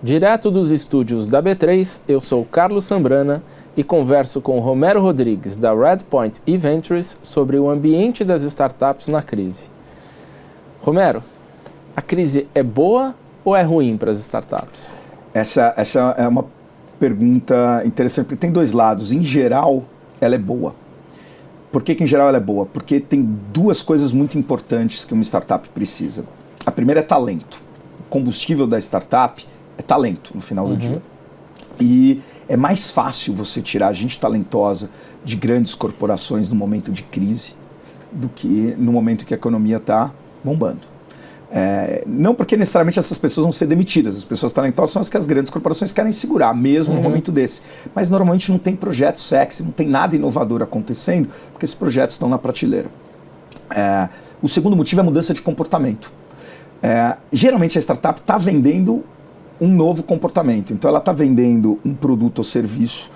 Direto dos estúdios da B3, eu sou Carlos Sambrana e converso com Romero Rodrigues, da Redpoint eVentures, sobre o ambiente das startups na crise. Romero, a crise é boa ou é ruim para as startups? Essa é uma pergunta interessante, porque tem dois lados. Em geral, ela é boa. Por que em geral ela é boa? Porque tem duas coisas muito importantes que uma startup precisa. A primeira é talento. O combustível da startup é talento, no final do dia. E é mais fácil você tirar gente talentosa de grandes corporações no momento de crise do que no momento que a economia está bombando. Não porque necessariamente essas pessoas vão ser demitidas. As pessoas talentosas são as que as grandes corporações querem segurar, mesmo no momento desse. Mas normalmente não tem projeto sexy, não tem nada inovador acontecendo, porque esses projetos estão na prateleira. O segundo motivo é a mudança de comportamento. Geralmente a startup está vendendo um novo comportamento. Então ela está vendendo um produto ou serviço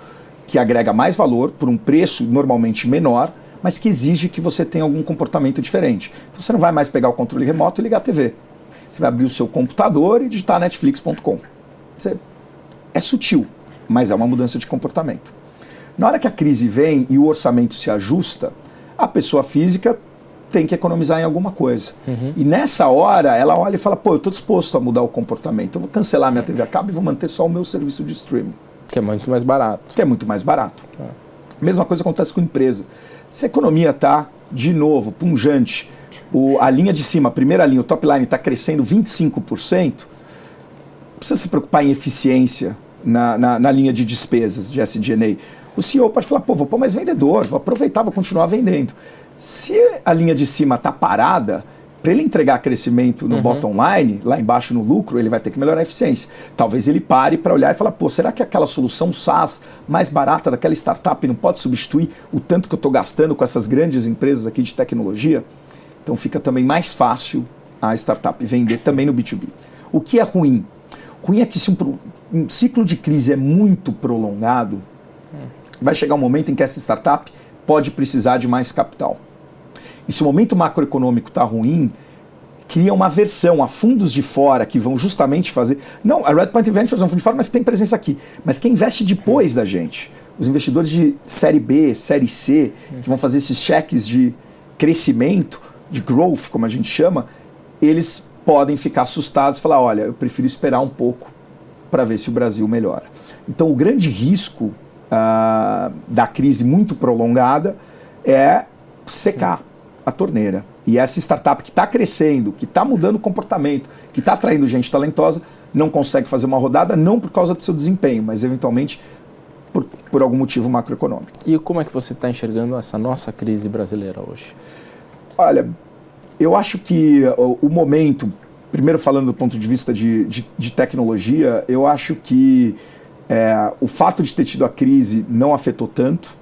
que agrega mais valor por um preço normalmente menor, mas que exige que você tenha algum comportamento diferente. Então você não vai mais pegar o controle remoto e ligar a TV. Você vai abrir o seu computador e digitar netflix.com. É sutil, mas é uma mudança de comportamento. Na hora que a crise vem e o orçamento se ajusta, a pessoa física tem que economizar em alguma coisa. E nessa hora, ela olha e fala, eu estou disposto a mudar o comportamento. Eu vou cancelar minha TV a cabo e vou manter só o meu serviço de streaming. Que é muito mais barato. Mesma coisa acontece com a empresa. Se a economia está, de novo, punjante, a linha de cima, a primeira linha, o top line está crescendo 25%, não precisa se preocupar em eficiência na linha de despesas de SG&A. O CEO pode falar, vou pôr mais vendedor, vou aproveitar, vou continuar vendendo. Se a linha de cima está parada, para ele entregar crescimento no bottom line, lá embaixo no lucro, ele vai ter que melhorar a eficiência. Talvez ele pare para olhar e falar, será que aquela solução SaaS mais barata daquela startup não pode substituir o tanto que eu estou gastando com essas grandes empresas aqui de tecnologia? Então fica também mais fácil a startup vender também no B2B. O que é ruim? Ruim é que se um ciclo de crise é muito prolongado, vai chegar um momento em que essa startup pode precisar de mais capital. E se o momento macroeconômico está ruim, cria uma aversão a fundos de fora que vão justamente fazer... Não, a Redpoint eVentures é um fundo de fora, mas tem presença aqui. Mas quem investe depois da gente? Os investidores de série B, série C, que vão fazer esses cheques de crescimento, de growth, como a gente chama, eles podem ficar assustados e falar, olha, eu prefiro esperar um pouco para ver se o Brasil melhora. Então o grande risco da crise muito prolongada é secar a torneira. E essa startup que está crescendo, que está mudando o comportamento, que está atraindo gente talentosa, não consegue fazer uma rodada, não por causa do seu desempenho, mas eventualmente por algum motivo macroeconômico. E como é que você está enxergando essa nossa crise brasileira hoje? Olha, eu acho que o momento, primeiro falando do ponto de vista de tecnologia, eu acho que o fato de ter tido a crise não afetou tanto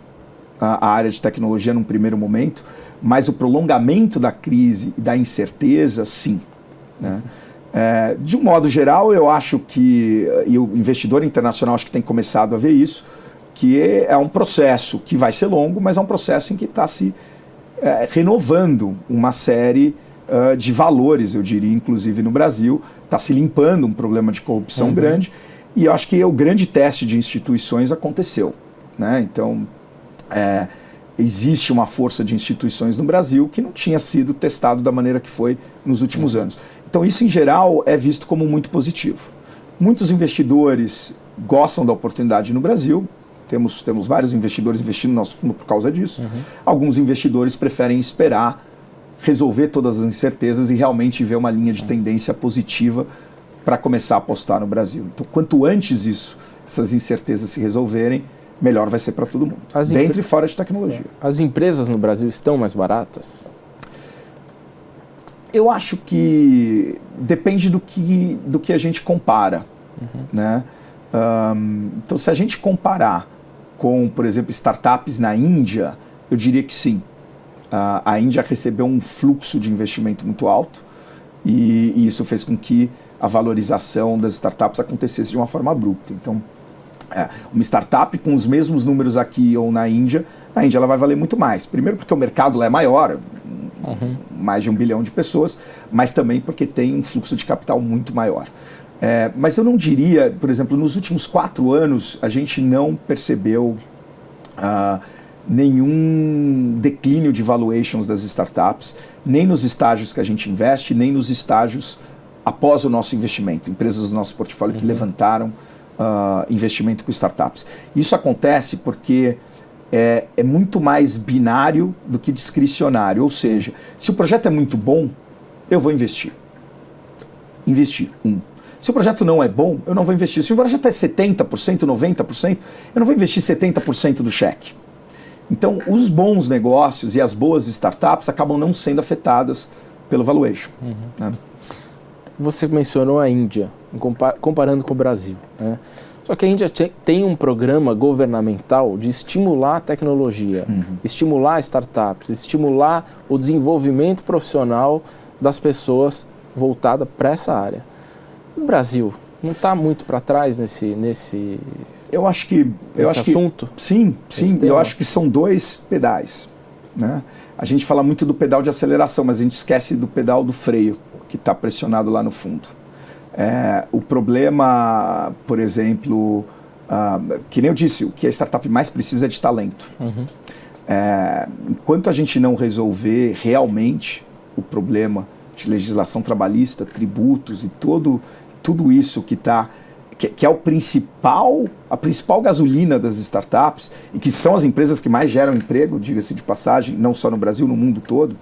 a área de tecnologia num primeiro momento, mas o prolongamento da crise e da incerteza, sim. Né? De um modo geral, eu acho que, e o investidor internacional acho que tem começado a ver isso, que é um processo que vai ser longo, mas é um processo em que está se renovando uma série de valores, eu diria, inclusive no Brasil, está se limpando um problema de corrupção grande, e eu acho que o grande teste de instituições aconteceu. Né? Então, existe uma força de instituições no Brasil que não tinha sido testado da maneira que foi nos últimos anos. Então isso, em geral, é visto como muito positivo. Muitos investidores gostam da oportunidade no Brasil, temos vários investidores investindo no nosso fundo por causa disso. Alguns investidores preferem esperar resolver todas as incertezas e realmente ver uma linha de tendência positiva para começar a apostar no Brasil. Então, quanto antes essas incertezas se resolverem, melhor vai ser para todo mundo, dentro e fora de tecnologia. As empresas no Brasil estão mais baratas? Eu acho que depende do que a gente compara. Né? Então, se a gente comparar com, por exemplo, startups na Índia, eu diria que sim. A Índia recebeu um fluxo de investimento muito alto e isso fez com que a valorização das startups acontecesse de uma forma abrupta. Então, Uma startup com os mesmos números aqui ou na Índia ela vai valer muito mais. Primeiro porque o mercado lá é maior, mais de 1 bilhão de pessoas, mas também porque tem um fluxo de capital muito maior. Mas eu não diria, por exemplo, nos últimos 4 anos a gente não percebeu nenhum declínio de valuations das startups, nem nos estágios que a gente investe, nem nos estágios após o nosso investimento. Empresas do nosso portfólio que levantaram investimento com startups. Isso acontece porque é muito mais binário do que discricionário. Ou seja, se o projeto é muito bom, eu vou investir. Se o projeto não é bom, eu não vou investir. Se o projeto é 70%, 90%, eu não vou investir 70% do cheque. Então, os bons negócios e as boas startups acabam não sendo afetadas pelo valuation. Né? Você mencionou a Índia, comparando com o Brasil, né? Só que a Índia tem um programa governamental de estimular a tecnologia, estimular startups, estimular o desenvolvimento profissional das pessoas voltada para essa área. O Brasil não está muito para trás nesse assunto? Sim. Eu acho que são 2 pedais. Né? A gente fala muito do pedal de aceleração, mas a gente esquece do pedal do freio, que está pressionado lá no fundo. O problema, por exemplo, que nem eu disse, o que a startup mais precisa é de talento. Enquanto a gente não resolver realmente o problema de legislação trabalhista, tributos e tudo isso que é a principal gasolina das startups e que são as empresas que mais geram emprego, diga-se de passagem, não só no Brasil, no mundo todo,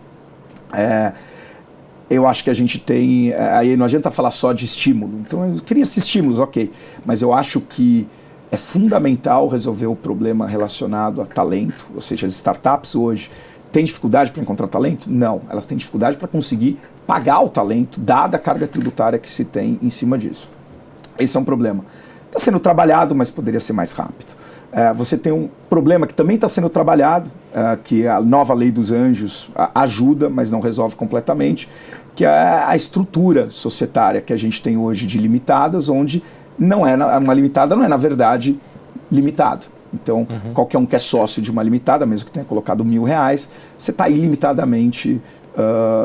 eu acho que a gente tem... Aí não adianta falar só de estímulo. Então, eu queria esses estímulos, ok. Mas eu acho que é fundamental resolver o problema relacionado a talento. Ou seja, as startups hoje têm dificuldade para encontrar talento? Não. Elas têm dificuldade para conseguir pagar o talento, dada a carga tributária que se tem em cima disso. Esse é um problema. Está sendo trabalhado, mas poderia ser mais rápido. Você tem um problema que também está sendo trabalhado, que a nova lei dos anjos ajuda, mas não resolve completamente, que é a estrutura societária que a gente tem hoje de limitadas, onde uma limitada não é, na verdade, limitada. Então, qualquer um que é sócio de uma limitada, mesmo que tenha colocado R$1.000, você está ilimitadamente...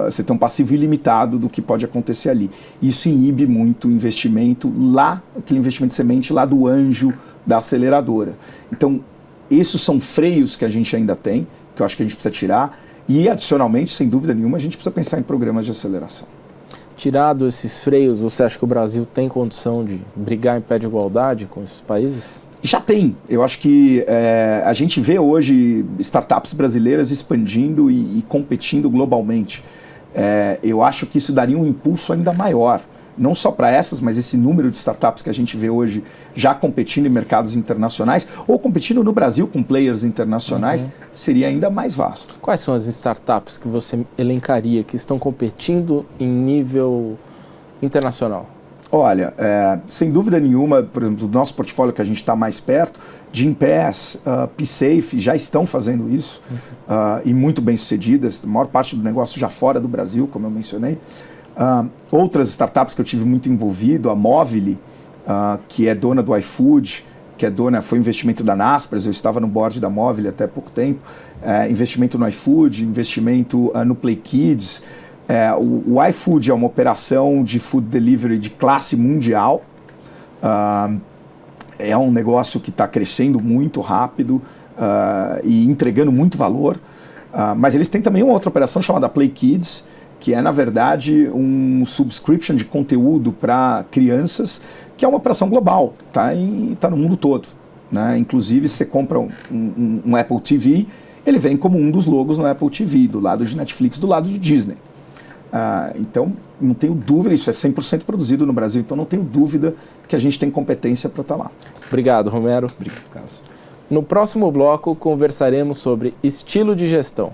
você tem um passivo ilimitado do que pode acontecer ali. Isso inibe muito o investimento lá, aquele investimento de semente lá do anjo da aceleradora. Então, esses são freios que a gente ainda tem, que eu acho que a gente precisa tirar, e adicionalmente, sem dúvida nenhuma, a gente precisa pensar em programas de aceleração. Tirado esses freios, você acha que o Brasil tem condição de brigar em pé de igualdade com esses países? Já tem. Eu acho que a gente vê hoje startups brasileiras expandindo e competindo globalmente. Eu acho que isso daria um impulso ainda maior, não só para essas, mas esse número de startups que a gente vê hoje já competindo em mercados internacionais ou competindo no Brasil com players internacionais, seria ainda mais vasto. Quais são as startups que você elencaria que estão competindo em nível internacional? Olha, sem dúvida nenhuma, por exemplo, do nosso portfólio que a gente está mais perto, Gympass, PSafe já estão fazendo isso e muito bem sucedidas, a maior parte do negócio já fora do Brasil, como eu mencionei. Outras startups que eu tive muito envolvido, a Movile, que é dona do iFood, foi investimento da Naspers, eu estava no board da Movile até pouco tempo, investimento no iFood, investimento no Play Kids. O iFood é uma operação de food delivery de classe mundial, é um negócio que está crescendo muito rápido e entregando muito valor, mas eles têm também uma outra operação chamada Play Kids, que é, na verdade, um subscription de conteúdo para crianças, que é uma operação global, tá no mundo todo. Né? Inclusive, se você compra um Apple TV, ele vem como um dos logos no Apple TV, do lado de Netflix, do lado de Disney. Então, não tenho dúvida, isso é 100% produzido no Brasil, então não tenho dúvida que a gente tem competência para estar lá. Obrigado, Romero. Obrigado, Carlos. No próximo bloco, conversaremos sobre estilo de gestão.